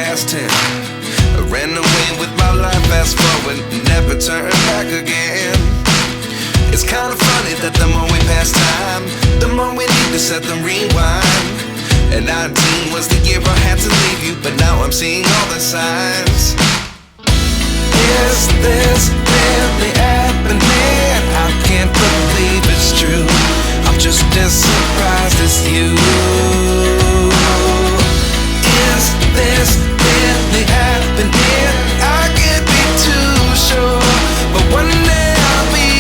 past 10. I ran away with my life, fast forward, never turn back again. It's kinda funny that the more we pass time, the more we need to set the rewind. And 19 was the year I had to leave you, but now I'm seeing all the signs. Is this really happening? I can't believe it's true. I'm just as surprised as you. Is this really happening? I can't be too sure, but one day I'll be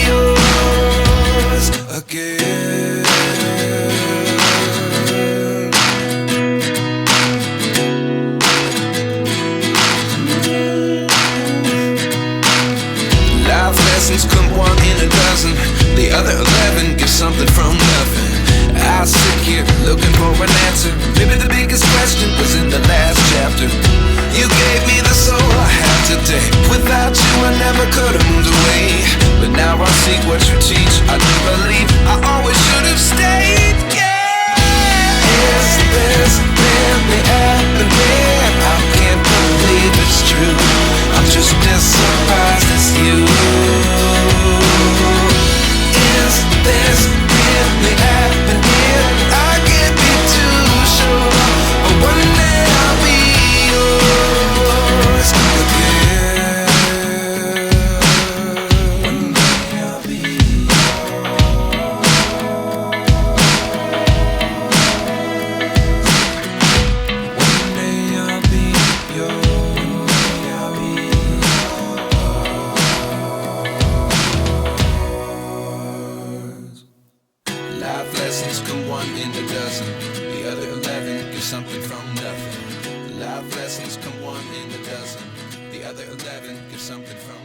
yours again. Life lessons come one in a dozen. The other 11 get something from nothing. I sit here looking for an answer. Maybe the biggest question was in the last chapter. You gave me the soul I have today. Without you I never could have moved away. But now I see what you teach. I do believe I always should have stayed. Yeah. Is this really happening? I can't believe it's true. I'm just as surprised as you. Is this really happening? I can't be too sure, but one day I'll be yours again. One day I'll be yours. One day I'll be yours. I'll be yours. Life lessons come one in a dozen. The other 11 get something from nothing. Life lessons come one in a dozen. The other 11 get something from